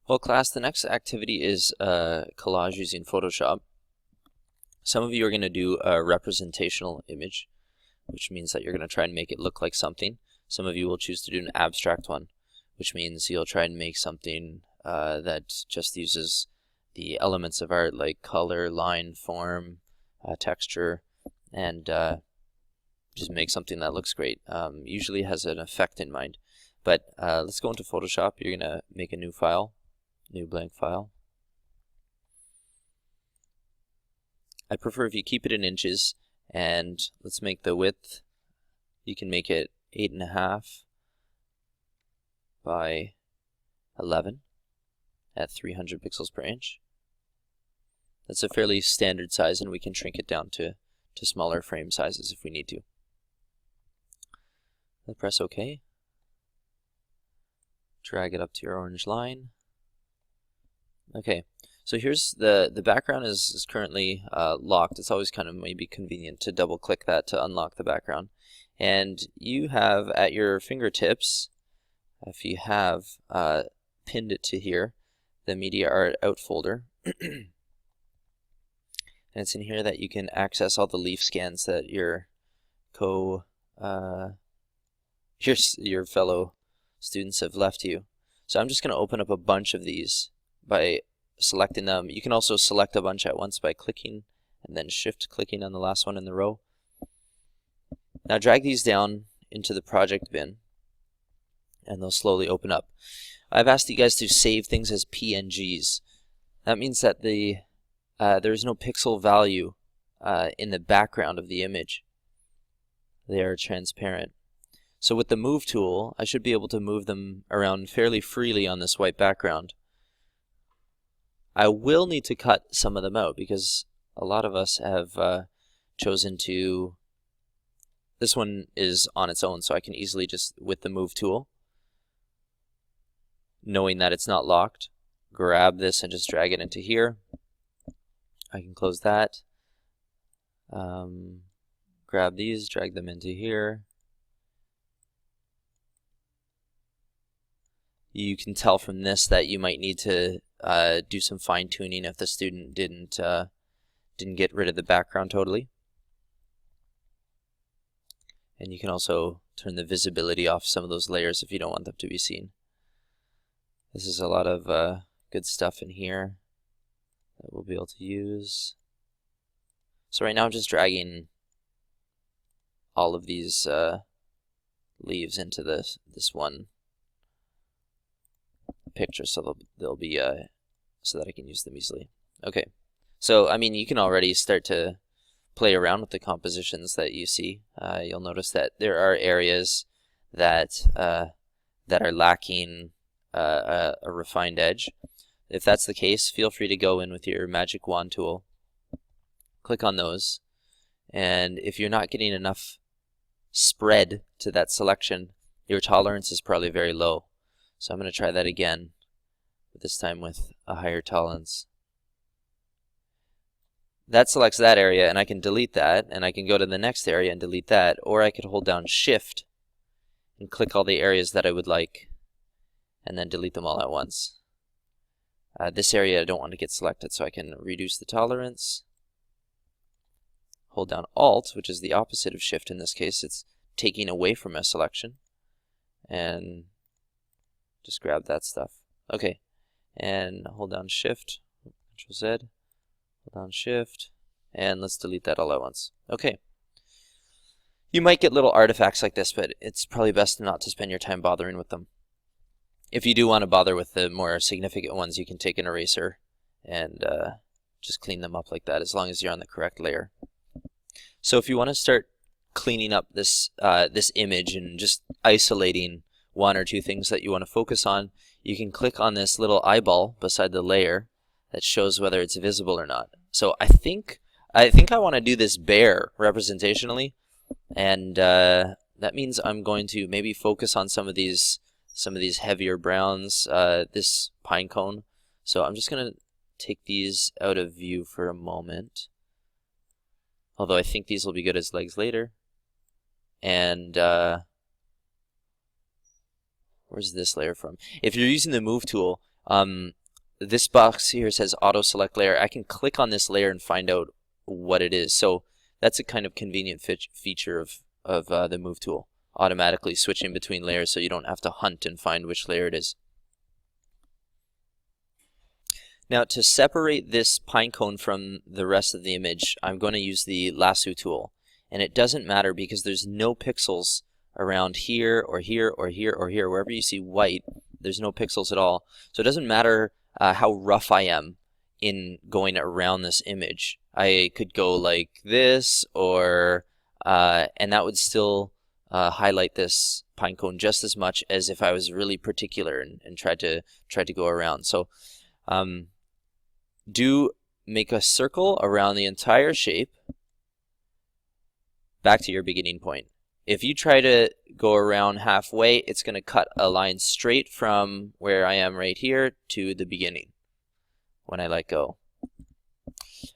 Well, class, the next activity is collage using Photoshop. Some of you are going to do a representational image, which means that you're going to try and make it look like something. Some of you will choose to do an abstract one, which means you'll try and make something that just uses the elements of art like color, line, form, texture, and just make something that looks great. Usually has an effect in mind. But let's go into Photoshop. You're going to make a new file. New blank file. I prefer if you keep it in inches, and let's make the width, you can make it 8.5 by 11 at 300 pixels per inch. That's a fairly standard size, and we can shrink it down to smaller frame sizes if we need to. Then press OK. Drag it up to your orange line. Okay, so here's the background is currently locked. It's always kind of maybe convenient to double click that to unlock the background. And you have at your fingertips, if you have pinned it to here, the Media Art Out folder. And it's in here that you can access all the leaf scans that your fellow students have left you. So I'm just going to open up a bunch of these by selecting them. You can also select a bunch at once by clicking and then shift clicking on the last one in the row. Now drag these down into the project bin and they'll slowly open up. I've asked you guys to save things as PNGs. That means that there is no pixel value in the background of the image. They are transparent. So with the move tool, I should be able to move them around fairly freely on this white background. I will need to cut some of them out because a lot of us have chosen to, this one is on its own, so I can easily just, with the move tool, knowing that it's not locked, grab this and just drag it into here. I can close that. Grab these, drag them into here. You can tell from this that you might need to do some fine-tuning if the student didn't get rid of the background totally. And you can also turn the visibility off some of those layers if you don't want them to be seen. This is a lot of good stuff in here that we'll be able to use. So right now I'm just dragging all of these leaves into this one picture, so they'll be so that I can use them easily. Okay, so I mean you can already start to play around with the compositions that you see. You'll notice that there are areas that that are lacking a refined edge. If that's the case, feel free to go in with your magic wand tool, click on those, and if you're not getting enough spread to that selection, your tolerance is probably very low. So I'm going to try that again, but this time with a higher tolerance. That selects that area, and I can delete that, and I can go to the next area and delete that, or I could hold down Shift and click all the areas that I would like, and then delete them all at once. This area I don't want to get selected, so I can reduce the tolerance. Hold down Alt, which is the opposite of Shift in this case. It's taking away from a selection, and just grab that stuff. Okay, and hold down Shift, Control Z, hold down Shift, and let's delete that all at once. Okay. You might get little artifacts like this, but it's probably best not to spend your time bothering with them. If you do want to bother with the more significant ones, you can take an eraser and just clean them up like that, as long as you're on the correct layer. So if you want to start cleaning up this this image and just isolating one or two things that you want to focus on, you can click on this little eyeball beside the layer that shows whether it's visible or not. So I think I want to do this bear representationally, and that means I'm going to maybe focus on some of these heavier browns, this pine cone. So I'm just going to take these out of view for a moment, although I think these will be good as legs later. And where's this layer from? If you're using the move tool, this box here says auto select layer. I can click on this layer and find out what it is. So that's a kind of convenient feature of the move tool, automatically switching between layers so you don't have to hunt and find which layer it is. Now to separate this pine cone from the rest of the image, I'm going to use the lasso tool. And it doesn't matter because there's no pixels around here or here or here or here. Wherever you see white, there's no pixels at all. So it doesn't matter how rough I am in going around this image. I could go like this, or and that would still highlight this pine cone just as much as if I was really particular and tried to go around. So do make a circle around the entire shape back to your beginning point. If you try to go around halfway, it's going to cut a line straight from where I am right here to the beginning when I let go.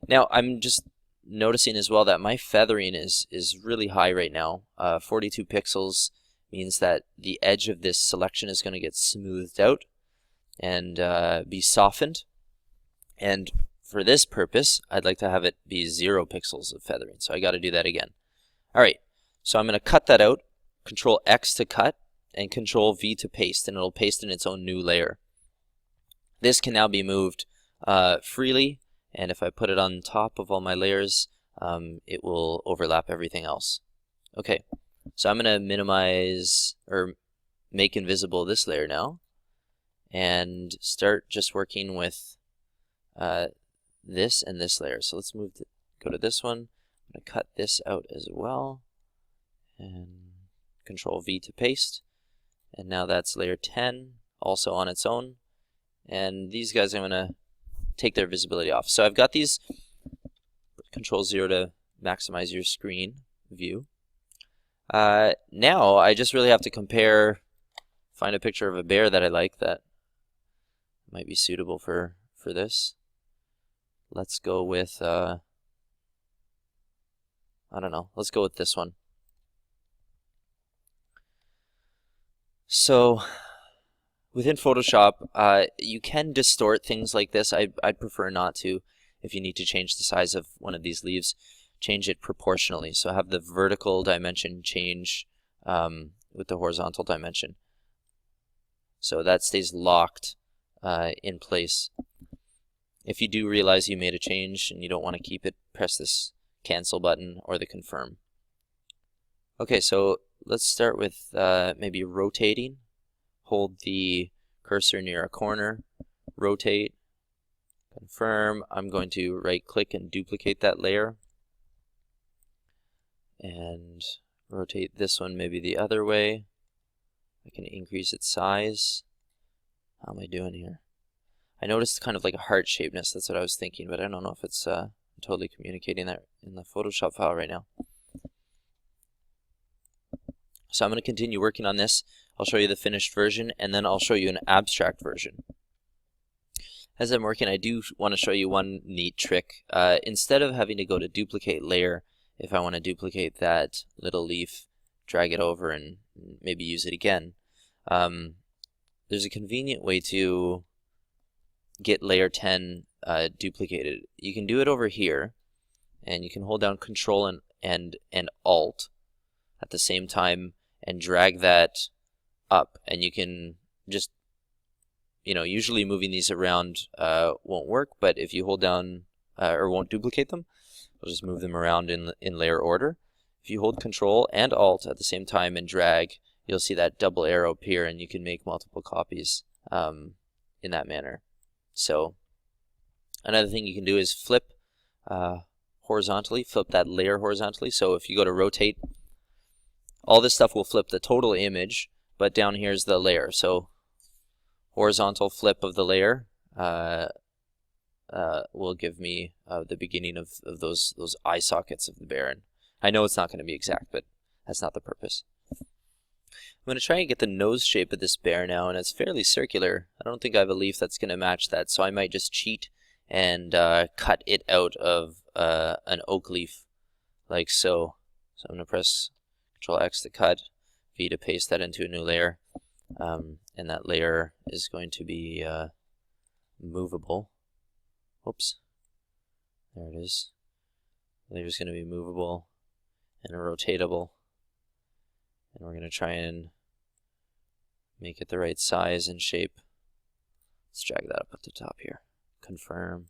Now I'm just noticing as well that my feathering is really high right now. 42 pixels means that the edge of this selection is going to get smoothed out and be softened. And for this purpose, I'd like to have it be 0 pixels of feathering. So I got to do that again. All right, so I'm going to cut that out, Control X to cut, and Control V to paste, and it'll paste in its own new layer. This can now be moved freely, and if I put it on top of all my layers, it will overlap everything else. Okay, so I'm going to minimize or make invisible this layer now, and start just working with this and this layer. So let's go to this one. I'm going to cut this out as well, and Control V to paste, and now that's layer 10 also on its own, and these guys I'm going to take their visibility off. So I've got these. Control 0 to maximize your screen view. Now I just really have to find a picture of a bear that I like that might be suitable for this. Let's go with I don't know. Let's go with this one. So within Photoshop, you can distort things like this. I'd prefer not to. If you need to change the size of one of these leaves, change it proportionally. So have the vertical dimension change with the horizontal dimension. So that stays locked in place. If you do realize you made a change and you don't want to keep it, press this cancel button or the confirm. Okay, so let's start with maybe rotating. Hold the cursor near a corner, rotate, confirm. I'm going to right click and duplicate that layer and rotate this one maybe the other way. I can increase its size. How am I doing here? I noticed kind of like a heart shapeness. That's what I was thinking, but I don't know if it's totally communicating that in the Photoshop file right now. So I'm going to continue working on this. I'll show you the finished version, and then I'll show you an abstract version. As I'm working, I do want to show you one neat trick. Instead of having to go to duplicate layer, if I want to duplicate that little leaf, drag it over and maybe use it again, there's a convenient way to get layer 10 duplicated. You can do it over here, and you can hold down Control and Alt at the same time and drag that up, and you can just, usually moving these around won't work, but if you hold down or won't duplicate them, we'll just move them around in layer order. If you hold Control and Alt at the same time and drag, you'll see that double arrow appear, and you can make multiple copies in that manner. So another thing you can do is flip horizontally, flip that layer horizontally. So if you go to rotate, all this stuff will flip the total image, but down here is the layer. So horizontal flip of the layer will give me the beginning of those eye sockets of the bear. And I know it's not going to be exact, but that's not the purpose. I'm going to try and get the nose shape of this bear now, and it's fairly circular. I don't think I have a leaf that's going to match that, so I might just cheat and cut it out of an oak leaf, like so. So I'm going to press Control X to cut, V to paste that into a new layer, and that layer is going to be movable. Oops. There it is. The layer is going to be movable and rotatable. And we're going to try and make it the right size and shape. Let's drag that up at the top here. Confirm.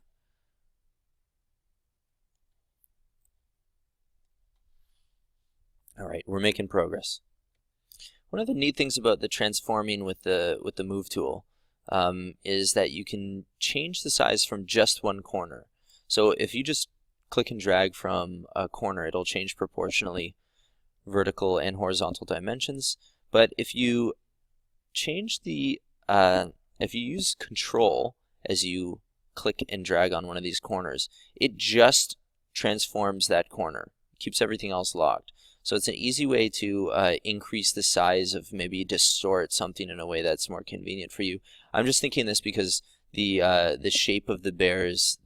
All right, we're making progress. One of the neat things about the transforming with the move tool is that you can change the size from just one corner. So if you just click and drag from a corner, it'll change proportionally vertical and horizontal dimensions. But if you change the if you use Control as you click and drag on one of these corners, it just transforms that corner, keeps everything else locked. So it's an easy way to increase the size of, maybe distort something in a way that's more convenient for you. I'm just thinking this because the shape of the bears,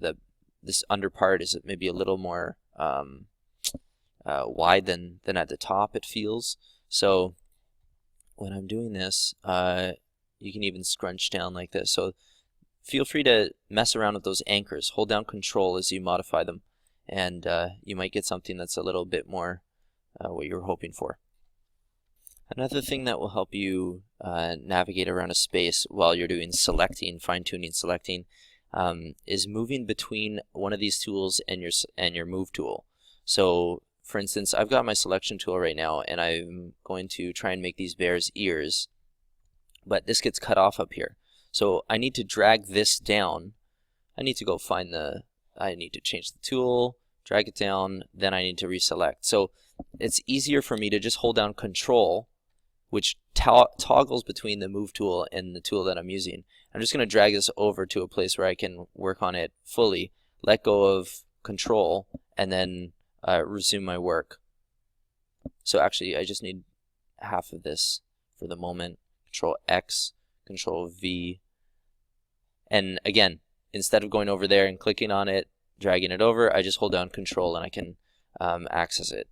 this under part is maybe a little more wide than at the top, it feels. So when I'm doing this, you can even scrunch down like this. So feel free to mess around with those anchors. Hold down Control as you modify them, and you might get something that's a little bit more what you're hoping for. Another thing that will help you navigate around a space while you're doing selecting, fine-tuning, selecting, is moving between one of these tools and your move tool. So for instance, I've got my selection tool right now, and I'm going to try and make these bears' ears, but this gets cut off up here. So I need to drag this down. I need to go find I need to change the tool, drag it down, then I need to reselect. So it's easier for me to just hold down Control, which toggles between the move tool and the tool that I'm using. I'm just going to drag this over to a place where I can work on it fully, let go of Control, and then resume my work. So actually, I just need half of this for the moment. Control X, Control V. And again, instead of going over there and clicking on it, dragging it over, I just hold down Control and I can access it.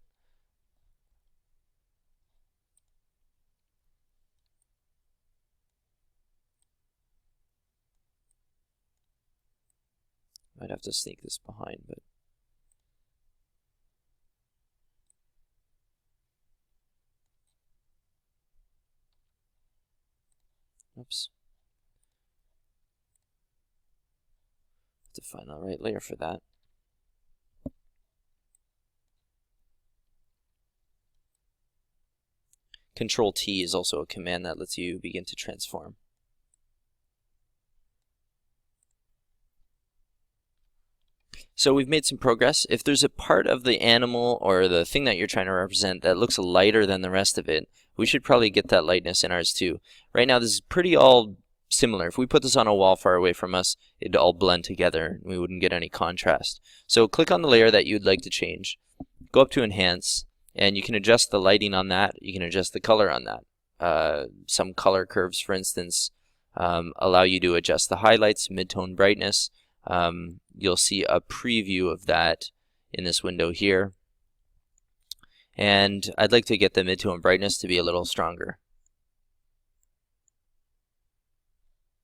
Might have to sneak this behind, but oops. Have to find the right layer for that. Control T is also a command that lets you begin to transform. So we've made some progress. If there's a part of the animal or the thing that you're trying to represent that looks lighter than the rest of it, we should probably get that lightness in ours too. Right now this is pretty all similar. If we put this on a wall far away from us, it'd all blend together and we wouldn't get any contrast. So click on the layer that you'd like to change, go up to Enhance, and you can adjust the lighting on that, you can adjust the color on that. Some color curves, for instance, allow you to adjust the highlights, mid-tone brightness. You'll see a preview of that in this window here. And I'd like to get the mid-tone brightness to be a little stronger.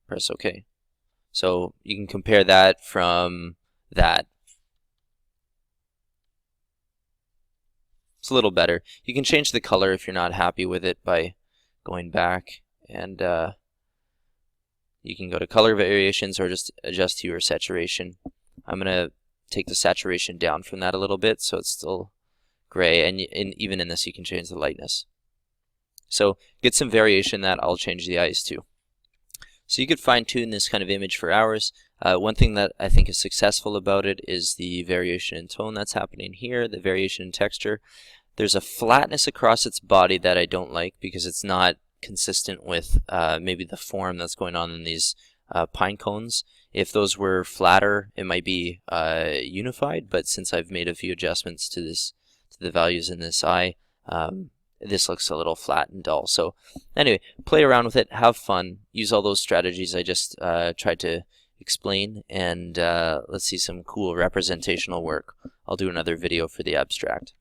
Press OK. So you can compare that from that. It's a little better. You can change the color if you're not happy with it by going back, and you can go to color variations or just adjust to your saturation. I'm going to take the saturation down from that a little bit so it's still gray, and even in this you can change the lightness. So get some variation that I'll change the eyes to. So you could fine-tune this kind of image for hours. One thing that I think is successful about it is the variation in tone that's happening here, the variation in texture. There's a flatness across its body that I don't like because it's not consistent with maybe the form that's going on in these pine cones. If those were flatter, it might be unified, but since I've made a few adjustments to the values in this eye, this looks a little flat and dull. So anyway, play around with it, have fun, use all those strategies I just tried to explain, and let's see some cool representational work. I'll do another video for the abstract.